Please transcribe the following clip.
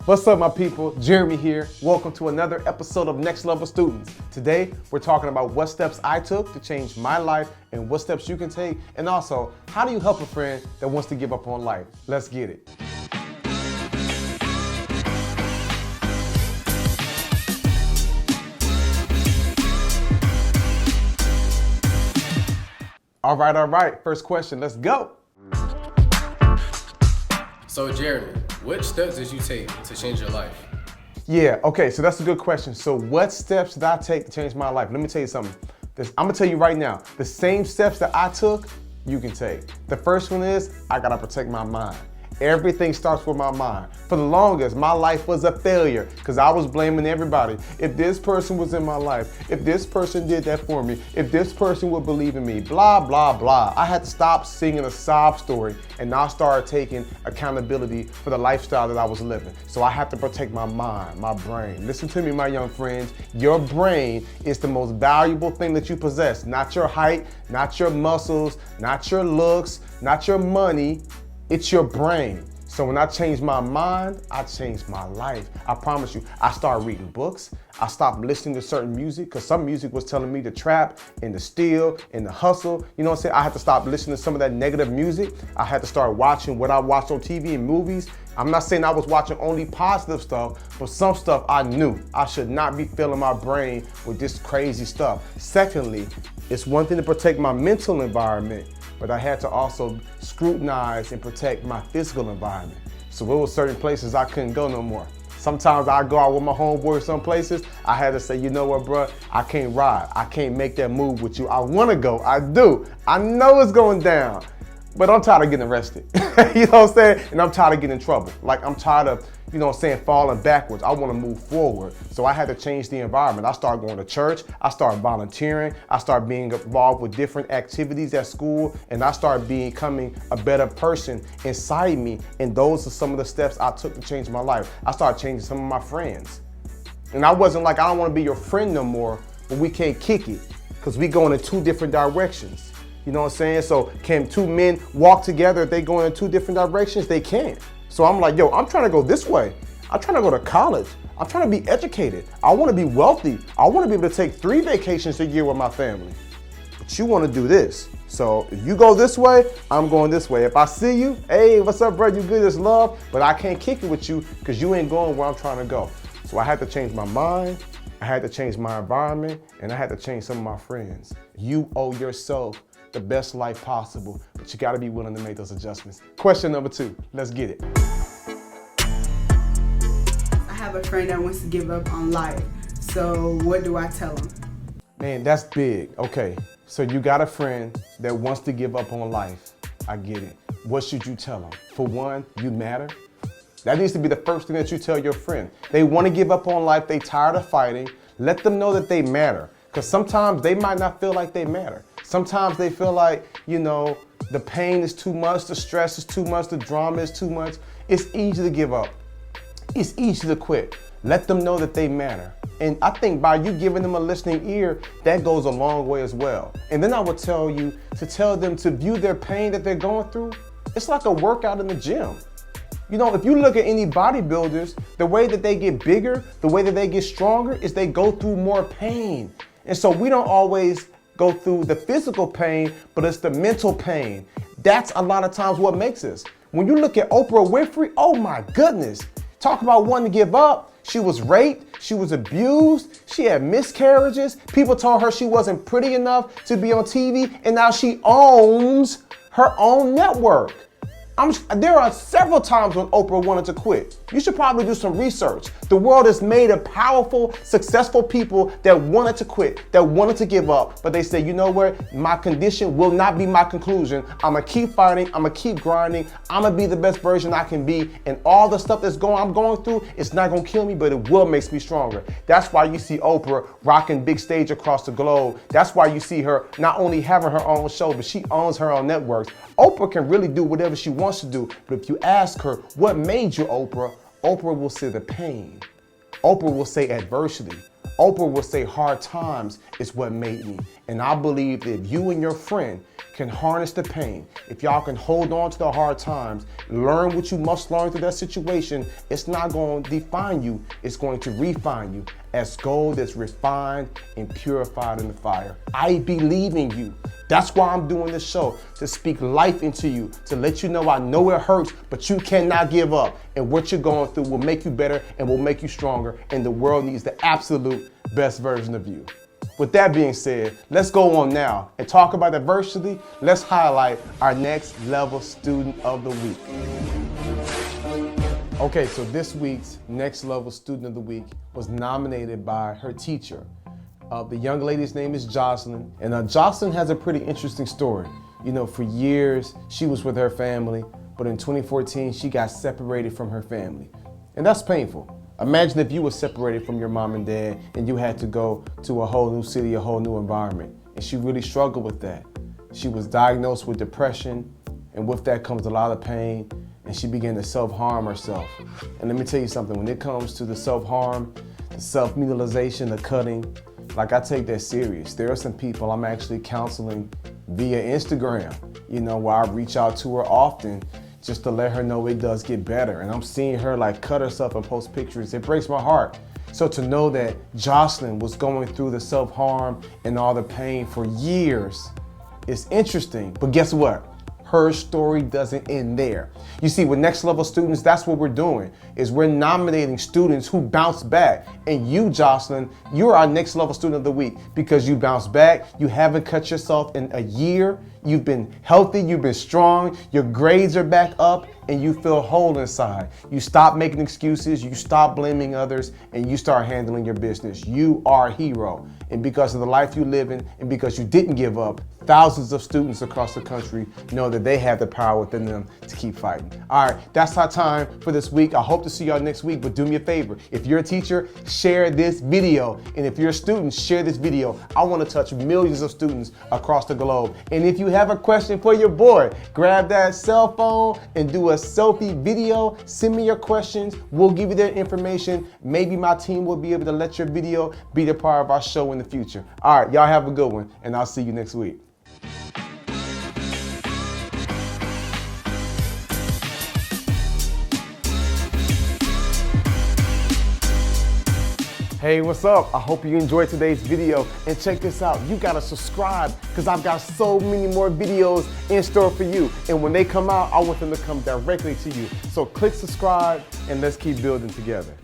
What's up, my people? Jeremy here. Welcome to another episode of Next Level Students. Today, we're talking about what steps I took to change my life and what steps you can take, and also, how do you help a friend that wants to give up on life? Let's get it. All right. First question, let's go. So Jeremy, what steps did you take to change your life? Yeah, okay, so that's a good question. So what steps did I take to change my life? Let me tell you something. I'm gonna tell you right now, the same steps that I took, you can take. The first one is, I gotta protect my mind. Everything starts with my mind. For the longest, my life was a failure because I was blaming everybody. If this person was in my life, if this person did that for me, if this person would believe in me, blah, blah, blah. I had to stop singing a sob story and now start taking accountability for the lifestyle that I was living. So I have to protect my mind, my brain. Listen to me, my young friends. Your brain is the most valuable thing that you possess. Not your height, not your muscles, not your looks, not your money. It's your brain. So when I changed my mind, I changed my life. I promise you. I started reading books. I stopped listening to certain music because some music was telling me to trap and to steal and to hustle. You know what I'm saying? I had to stop listening to some of that negative music. I had to start watching what I watched on TV and movies. I'm not saying I was watching only positive stuff, but some stuff I knew. I should not be filling my brain with this crazy stuff. Secondly, it's one thing to protect my mental environment, but I had to also scrutinize and protect my physical environment. So there were certain places I couldn't go no more. Sometimes I go out with my homeboys some places, I had to say, you know what, bro, I can't ride. I can't make that move with you. I wanna go, I do. I know it's going down, but I'm tired of getting arrested. You know what I'm saying? And I'm tired of getting in trouble. Like, I'm tired of, you know what I'm saying, falling backwards. I wanna move forward. So I had to change the environment. I started going to church, I started volunteering, I started being involved with different activities at school, and I started becoming a better person inside me. And those are some of the steps I took to change my life. I started changing some of my friends. And I wasn't like, I don't wanna be your friend no more, but we can't kick it, because we going in two different directions. You know what I'm saying? So can two men walk together if they go in two different directions? They can't. So I'm like, yo, I'm trying to go this way. I'm trying to go to college. I'm trying to be educated. I want to be wealthy. I want to be able to take 3 vacations a year with my family. But you want to do this. So if you go this way, I'm going this way. If I see you, hey, what's up, bro? You good? It's love. But I can't kick it with you because you ain't going where I'm trying to go. So I had to change my mind. I had to change my environment. And I had to change some of my friends. You owe yourself the best life possible, but you gotta be willing to make those adjustments. Question number 2, let's get it. I have a friend that wants to give up on life, so what do I tell him? Man, that's big. Okay, so you got a friend that wants to give up on life. I get it. What should you tell them? For one, you matter. That needs to be the first thing that you tell your friend. They wanna give up on life, they tired of fighting. Let them know that they matter, because sometimes they might not feel like they matter. Sometimes they feel like, you know, the pain is too much, the stress is too much, the drama is too much. It's easy to give up. It's easy to quit. Let them know that they matter. And I think by you giving them a listening ear, that goes a long way as well. And then I would tell you to tell them to view their pain that they're going through. It's like a workout in the gym. You know, if you look at any bodybuilders, the way that they get bigger, the way that they get stronger is they go through more pain. And so we don't always go through the physical pain, but it's the mental pain. That's a lot of times what makes us. When you look at Oprah Winfrey, oh my goodness, talk about wanting to give up. She was raped, she was abused, she had miscarriages. People told her she wasn't pretty enough to be on TV, and now she owns her own network. There are several times when Oprah wanted to quit. You should probably do some research. The world is made of powerful, successful people that wanted to quit, that wanted to give up, but they said, you know what? My condition will not be my conclusion. I'm gonna keep fighting, I'm gonna keep grinding, I'm gonna be the best version I can be, and all the stuff I'm going through, it's not gonna kill me, but it will make me stronger. That's why you see Oprah rocking big stage across the globe. That's why you see her not only having her own show, but she owns her own networks. Oprah can really do whatever she wants to do, but if you ask her, what made you Oprah? Oprah will say the pain. Oprah will say adversity. Oprah will say hard times is what made me. And I believe that if you and your friend can harness the pain, if y'all can hold on to the hard times, learn what you must learn through that situation, it's not going to define you, it's going to refine you as gold that's refined and purified in the fire. I believe in you. That's why I'm doing this show, to speak life into you, to let you know I know it hurts, but you cannot give up. And what you're going through will make you better and will make you stronger. And the world needs the absolute best version of you. With that being said, let's go on now and talk about adversity. Let's highlight our next level student of the week. Okay, so this week's next level student of the week was nominated by her teacher. The young lady's name is Jocelyn, and Jocelyn has a pretty interesting story. You know, for years, she was with her family, but in 2014, she got separated from her family. And that's painful. Imagine if you were separated from your mom and dad and you had to go to a whole new city, a whole new environment. And she really struggled with that. She was diagnosed with depression, and with that comes a lot of pain, and she began to self-harm herself. And let me tell you something, when it comes to the self-harm, the self-mutilization, the cutting, like, I take that serious. There are some people I'm actually counseling via Instagram, you know, where I reach out to her often just to let her know it does get better. And I'm seeing her like cut herself and post pictures. It breaks my heart. So to know that Jocelyn was going through the self-harm and all the pain for years is interesting. But guess what? Her story doesn't end there. You see, with next level students, that's what we're doing, is we're nominating students who bounce back. And you, Jocelyn, you're our next level student of the week because you bounced back, you haven't cut yourself in a year, you've been healthy, you've been strong, your grades are back up, and you feel whole inside. You stop making excuses, you stop blaming others, and you start handling your business. You are a hero. And because of the life you live in, and because you didn't give up, thousands of students across the country know that they have the power within them to keep fighting. All right, that's our time for this week. I hope to see y'all next week, but do me a favor. If you're a teacher, share this video. And if you're a student, share this video. I want to touch millions of students across the globe. And if you have a question for your boy, grab that cell phone and do a selfie video. Send me your questions. We'll give you their information. Maybe my team will be able to let your video be the part of our show in the future. All right, y'all have a good one, and I'll see you next week. Hey, what's up? I hope you enjoyed today's video, and check this out. You gotta subscribe because I've got so many more videos in store for you. And when they come out, I want them to come directly to you. So click subscribe and let's keep building together.